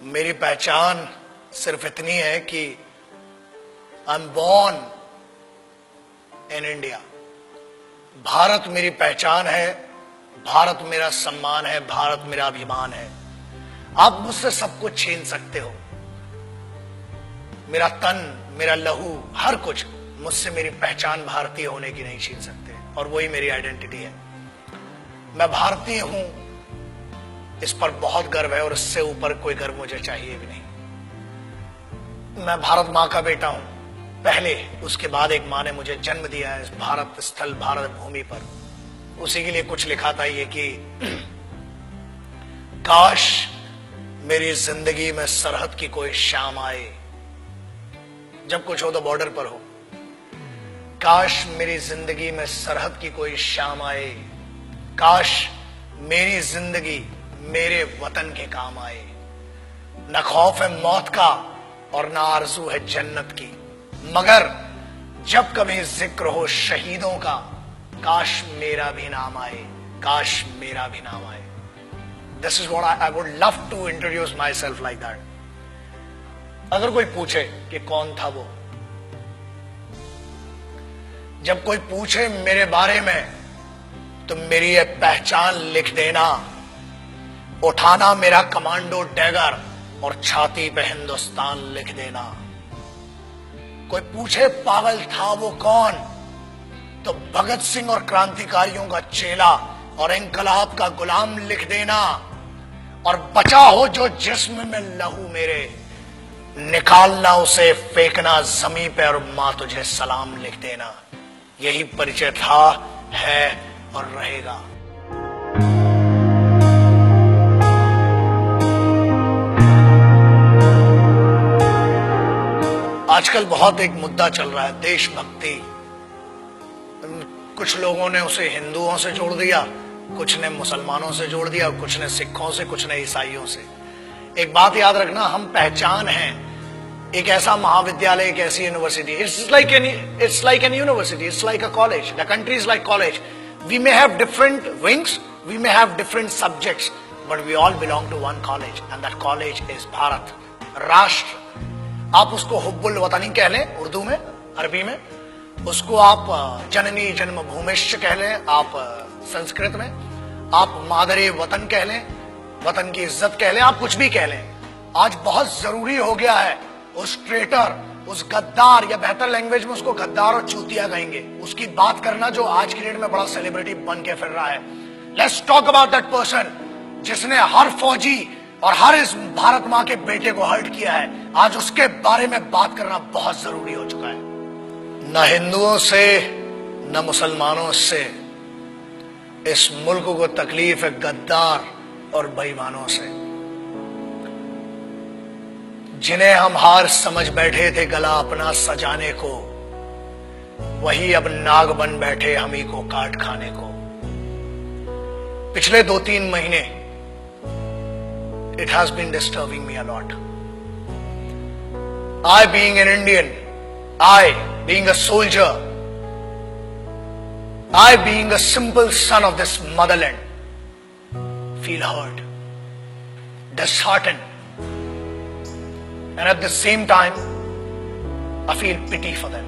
मेरी पहचान सिर्फ इतनी है कि I am born in India. Bharat मेरी पहचान है, भारत मेरा सम्मान है, भारत मेरा अभिमान है। आप मुझसे सब कुछ छीन सकते हो, मेरा तन, मेरा लहू, हर कुछ, मुझसे मेरी पहचान भारतीय होने की नहीं छीन सकते, और वही मेरी आइडेंटिटी है। मैं भारतीय हूं, इस पर बहुत गर्व है, और इससे ऊपर कोई गर्व मुझे चाहिए भी नहीं। मैं भारत मां का बेटा हूं पहले, उसके बाद एक मां ने मुझे जन्म दिया है इस भारत स्थल, भारत भूमि पर। उसी के लिए कुछ लिखा था ये कि काश मेरी जिंदगी में सरहद की कोई शाम आए, जब कुछ हो तो बॉर्डर पर हो। काश मेरी जिंदगी में सरहद की कोई शाम आए, काश मेरी जिंदगी मेरे वतन के काम आए। न खौफ है मौत का और न आरज़ू है जन्नत की, मगर जब कभी जिक्र हो शहीदों का, काश मेरा भी नाम आए, काश मेरा भी नाम आए। This is what I would love to introduce myself like that. अगर कोई पूछे कि कौन था वो, जब कोई पूछे मेरे बारे में, तो मेरी ये पहचान लिख देना, उठाना मेरा कमांडो डैगर और छाती पे हिंदुस्तान लिख देना। कोई पूछे पागल था वो कौन, तो भगत सिंह और क्रांतिकारियों का चेला और इंकलाब का गुलाम लिख देना। और बचा हो जो जिस्म में लहू मेरे, निकालना उसे, फेंकना जमीन पे, और मां तुझे सलाम लिख देना। यही परिचय था, है और रहेगा। आजकल बहुत एक मुद्दा चल रहा है, देशभक्ति। कुछ लोगों ने उसे हिंदुओं से जोड़ दिया, कुछ ने मुसलमानों से जोड़ दिया, कुछ ने सिखों से, कुछ ने ईसाइयों से। एक बात याद रखना, हम पहचान हैं एक ऐसा महाविद्यालय, एक ऐसी university. It's like an university, it's like a college, the country is like college. We may have different wings, we may have different subjects, but we all belong to one college, and that college is Bharat, राष्ट्र। आप उसको हुब्बुल वतनी कह लें उर्दू में, अरबी में, उसको आप जननी जन्मभूमिश्च कह लें आप संस्कृत में, आप मादरे वतन कह लें, वतन की इज्जत कह लें, आप कुछ भी कह लें। आज बहुत जरूरी हो गया है उस ट्रेटर, उस गद्दार, या बेहतर लैंग्वेज में उसको गद्दार और चूतिया कहेंगे, उसकी बात करना जो आज की डेट में बड़ा सेलिब्रिटी बन के फिर रहा है। Let's talk about that person जिसने हर फौजी और हर इस भारत मां के बेटे को हर्ट किया है। आज उसके बारे में बात करना बहुत जरूरी हो चुका है। न हिंदुओं से न मुसलमानों से इस मुल्क को तकलीफ है गद्दार और बेईमानों से, जिन्हें हम हार समझ बैठे थे गला अपना सजाने को, वही अब नाग बन बैठे हम ही को काट खाने को। पिछले 2-3 महीने it has been disturbing me a lot. I being an Indian, I being a soldier, I being a simple son of this motherland, feel hurt, disheartened, and at the same time I feel pity for them.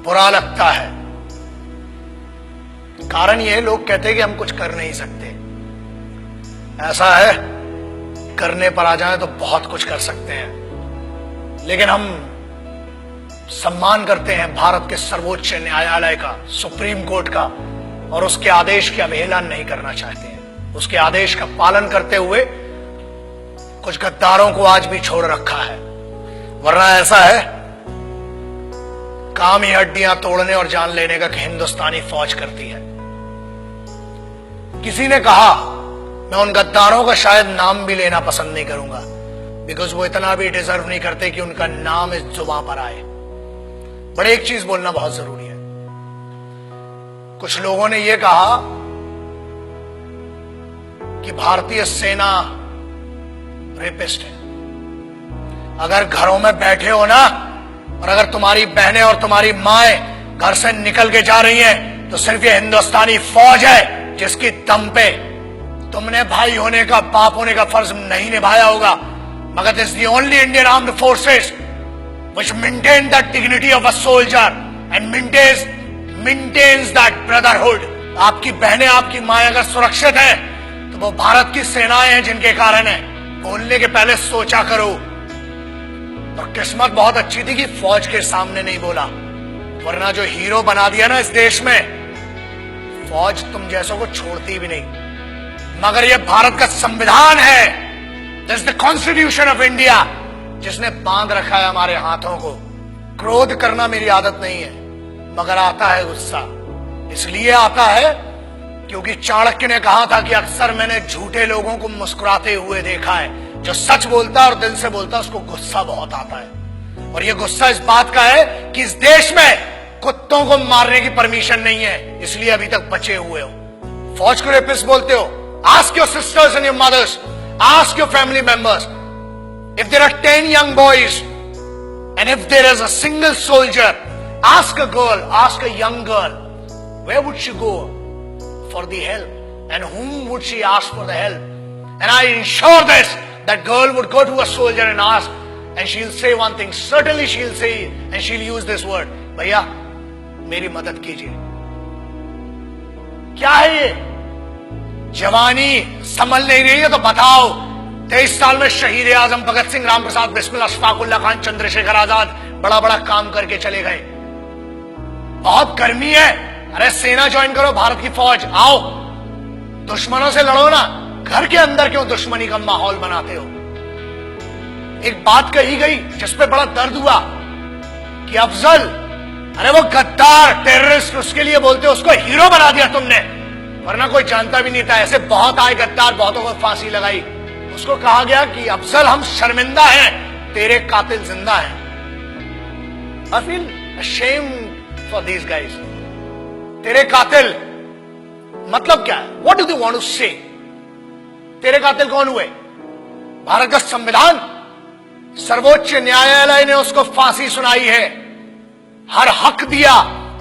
बुरा लगता है। कारण ये, लोग कहते हैं कि हम कुछ कर नहीं सकते। ऐसा है, करने पर आ जाए तो बहुत कुछ कर सकते हैं, लेकिन हम सम्मान करते हैं भारत के सर्वोच्च न्यायालय का, सुप्रीम कोर्ट का, और उसके आदेश की अवहेलना नहीं करना चाहते हैं। उसके आदेश का पालन करते हुए कुछ गद्दारों को आज भी छोड़ रखा है, वरना ऐसा है काम ही हड्डियां तोड़ने और जान लेने का हिंदुस्तानी फौज करती है। किसी ने कहा, मैं उन गद्दारों का शायद नाम भी लेना पसंद नहीं करूंगा, बिकॉज वो इतना भी डिजर्व नहीं करते कि उनका नाम इस जुबान पर आए। बट एक चीज बोलना बहुत जरूरी है। कुछ लोगों ने यह कहा कि भारतीय सेना रेपिस्ट है। अगर घरों में बैठे हो ना, और अगर तुम्हारी बहनें और तुम्हारी माएं घर से निकल के जा रही हैं, तो सिर्फ ये हिंदुस्तानी फौज है जिसकी दम पे तुमने भाई होने का, बाप होने का फर्ज नहीं निभाया होगा, मगर this the only Indian armed forces which maintain the dignity of a soldier and maintains that brotherhood. आपकी बहनें, आपकी माएं अगर सुरक्षित है तो वो भारत की सेनाएं हैं जिनके कारण है। बोलने के पहले सोचा करो। और किस्मत बहुत अच्छी थी कि फौज के सामने नहीं बोला, वरना जो हीरो बना दिया ना इस देश में, फौज तुम जैसों को छोड़ती भी नहीं। मगर यह भारत का संविधान है, this is the constitution of India, जिसने बांध रखा है हमारे हाथों को। क्रोध करना मेरी आदत नहीं है, मगर आता है गुस्सा। इसलिए आता है क्योंकि चाणक्य ने कहा था कि अक्सर मैंने झूठे लोगों को मुस्कुराते हुए देखा है। जो सच बोलता है और दिल से बोलता है उसको गुस्सा बहुत आता है। और ये गुस्सा इस बात का है कि इस देश में कुत्तों को मारने की परमिशन नहीं है, इसलिए अभी तक बचे हुए हो। फौज को रेपिस्ट बोलते हो? Ask your sisters and your mothers, ask your family members, if there are 10 young boys and if there is a single soldier, ask a girl, ask a young girl, where would she go for the help and whom would she ask for the help? And I ensure this, that girl would go to a soldier and ask, and she'll say one thing, certainly she'll say, and she'll use this word, भैया मेरी मदद कीजिए। क्या है ये? जवानी संभल नहीं रही है तो बताओ। 23 साल में शहीद आजम भगत सिंह, राम प्रसाद बिस्मिल, अशफाकुल्ला खान, चंद्रशेखर आजाद बड़ा बड़ा काम करके चले गए। बहुत गर्मी है, अरे सेना ज्वाइन करो, भारत की फौज, आओ दुश्मनों से लड़ो ना। घर के अंदर क्यों दुश्मनी का माहौल बनाते हो? एक बात कही गई जिसपे बड़ा दर्द हुआ कि अफजल, अरे वो गद्दार टेररिस्ट, उसके लिए बोलते हो, उसको हीरो बना दिया तुमने, वरना कोई जानता भी नहीं था। ऐसे बहुत आए गद्दार, बहुतों को फांसी लगाई। उसको कहा गया कि अफजल हम शर्मिंदा हैं, तेरे कातिल जिंदा हैं। I feel ashamed for these guys. तेरे कातिल मतलब क्या है? What do they want to say? तेरे कातिल कौन हुए? भारत का संविधान, सर्वोच्च न्यायालय ने उसको फांसी सुनाई है। हर हक दिया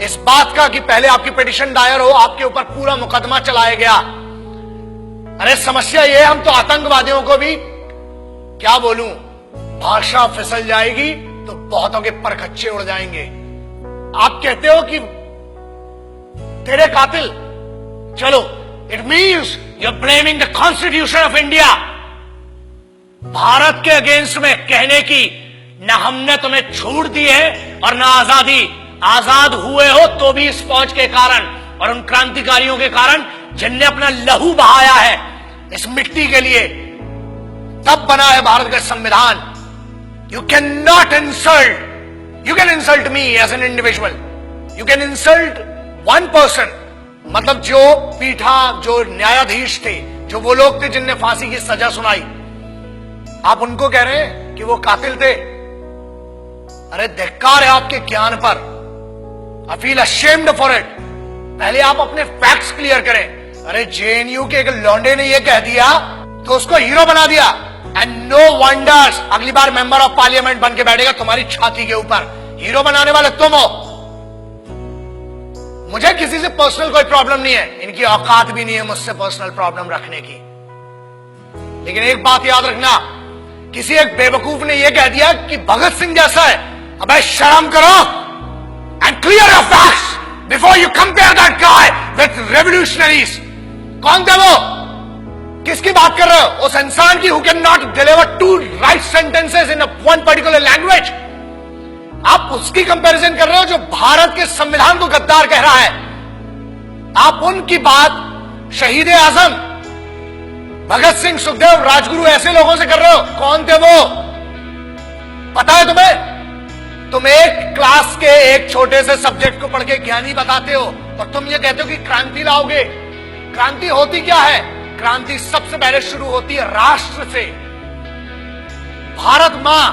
इस बात का कि पहले आपकी पिटीशन दायर हो, आपके ऊपर पूरा मुकदमा चलाया गया। अरे समस्या ये, हम तो आतंकवादियों को भी क्या बोलूं, भाषा फिसल जाएगी तो बहुतों के परखच्चे उड़ जाएंगे। आप कहते हो कि तेरे कातिल, चलो, it means you are blaming the constitution of India. Bharat के अगेंस्ट में कहने की ना हमने तुम्हें छूट दी है और ना आजादी। आजाद हुए हो तो भी इस फौज के कारण और उन क्रांतिकारियों के कारण जिनने अपना लहू बहाया है इस मिट्टी के लिए, तब बना है भारत का संविधान। You can not insult, you can insult me as an individual, you can insult one person, मतलब जो पीठा, जो न्यायाधीश थे, जो वो लोग थे जिनने फांसी की सजा सुनाई, आप उनको कह रहे हैं कि वो कातिल थे। अरे धिक्कार है आपके ज्ञान पर। I feel ashamed for it. पहले आप अपने फैक्ट्स क्लियर करें। अरे जेएनयू के एक लौंडे ने ये कह दिया तो उसको हीरो बना दिया, एंड नो वंडर्स अगली बार मेंबर ऑफ पार्लियामेंट बन के बैठेगा तुम्हारी छाती के ऊपर। हीरो बनाने वाले तुम हो। मुझे किसी से पर्सनल कोई प्रॉब्लम नहीं है, इनकी औकात भी नहीं है मुझसे पर्सनल प्रॉब्लम रखने की। लेकिन एक बात याद रखना, किसी एक बेवकूफ ने यह कह दिया कि भगत सिंह जैसा है। अबे शर्म करो and clear your facts before you compare that guy with revolutionaries. कौन थे वो? किसकी बात कर रहे हो? उस इंसान की who can not deliver 2 right sentences in one particular language. आप उसकी कंपैरिजन कर रहे हो जो भारत के संविधान को गद्दार कह रहा है। आप उनकी बात शहीद आजम, भगत सिंह, सुखदेव, राजगुरु ऐसे लोगों से कर रहे हो। कौन थे वो? पता है तुम्हें? तुम एक क्लास के एक छोटे से सब्जेक्ट को पढ़ के ज्ञानी बताते हो और तुम ये कहते हो कि क्रांति लाओगे। क्रांति होती क्या है? क्रांति सबसे पहले शुरू होती है राष्ट्र से। भारत मां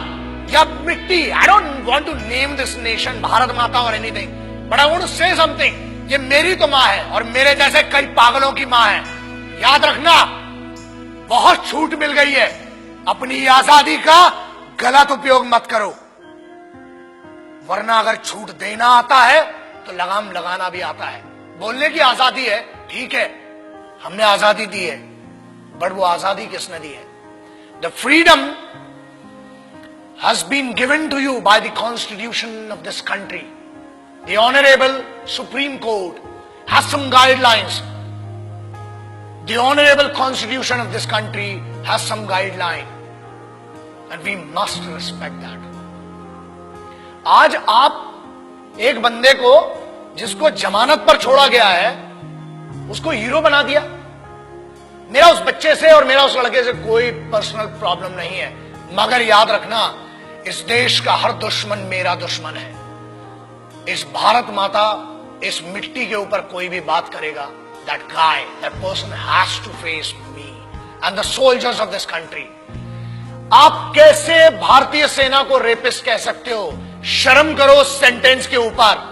या मिट्टी, I don't want to name this nation Bharat Mata और anything, but I want to say something. ये मेरी तो मां है और मेरे जैसे कई पागलों की मां है। याद रखना, बहुत छूट मिल गई है, अपनी आजादी का गलत उपयोग मत करो, वरना अगर छूट देना आता है तो लगाम लगाना भी आता है। बोलने की आजादी है, ठीक है, हमने आजादी दी है, बट वो आजादी किसने दी है? The freedom has been given to you by the constitution of this country. The honourable Supreme Court has some guidelines. The honourable constitution of this country has some guideline and we must respect that. आज आप एक बंदे को जिसको जमानत पर छोड़ा गया है उसको हीरो बना दिया. मेरा उस बच्चे से और मेरा उस लड़के से कोई पर्सनल प्रॉब्लम नहीं है, मगर याद रखना इस देश का हर दुश्मन मेरा दुश्मन है. इस भारत माता, इस मिट्टी के ऊपर कोई भी बात करेगा, that guy, that person has to face me and the soldiers of this country. आप कैसे भारतीय सेना को रेपिस्ट कह सकते हो? शर्म करो सेंटेंस के ऊपर.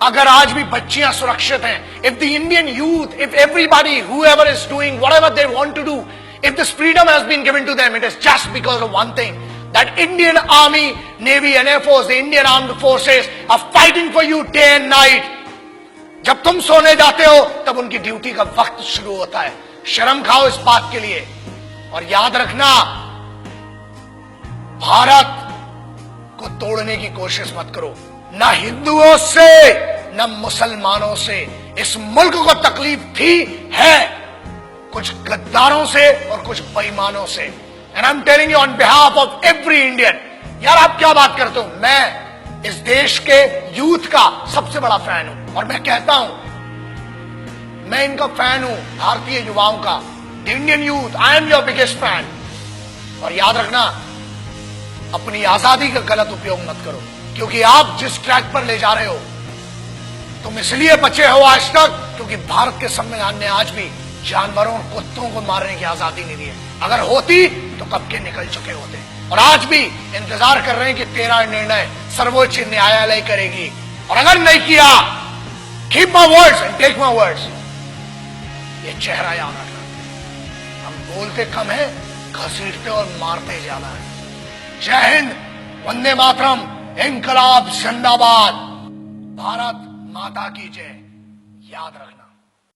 अगर आज भी बच्चियां सुरक्षित हैं, if the Indian youth, if everybody whoever is doing whatever they want to do, if this freedom has been given to them, it is just because of one thing, that Indian army, navy and air force, the Indian armed forces are fighting for you day and night. जब तुम सोने जाते हो तब उनकी duty का वक्त शुरू होता है. शर्म खाओ इस बात के लिए. और याद रखना, भारत को तोड़ने की कोशिश मत करो. ना हिंदुओं से न मुसलमानों से इस मुल्क को तकलीफ थी, है कुछ गद्दारों से और कुछ बेईमानों से. And I am telling you on behalf of every Indian. यार आप क्या बात करते हो? मैं इस देश के यूथ का सबसे बड़ा फैन हूं और मैं कहता हूं, मैं इनका फैन हूं, भारतीय युवाओं का. The Indian youth, I am your biggest fan. और याद रखना, अपनी आजादी का गलत उपयोग मत करो, क्योंकि आप जिस ट्रैक पर ले जा रहे हो, तुम इसलिए बचे हो आज तक क्योंकि भारत के संविधान ने आज भी जानवरों और कुत्तों को मारने की आजादी नहीं दी है. अगर होती तो कब के निकल चुके होते. और आज भी इंतजार कर रहे हैं कि तेरा निर्णय सर्वोच्च न्यायालय करेगी. और अगर नहीं किया, keep my words and take my words. ये चेहरा याद रखना. हम बोलते कम है, घसीटते और मारते ज्यादा है. जय हिंद, वंदे मातरम, इंकलाब जिंदाबाद, भारत माता की जय. याद रखना.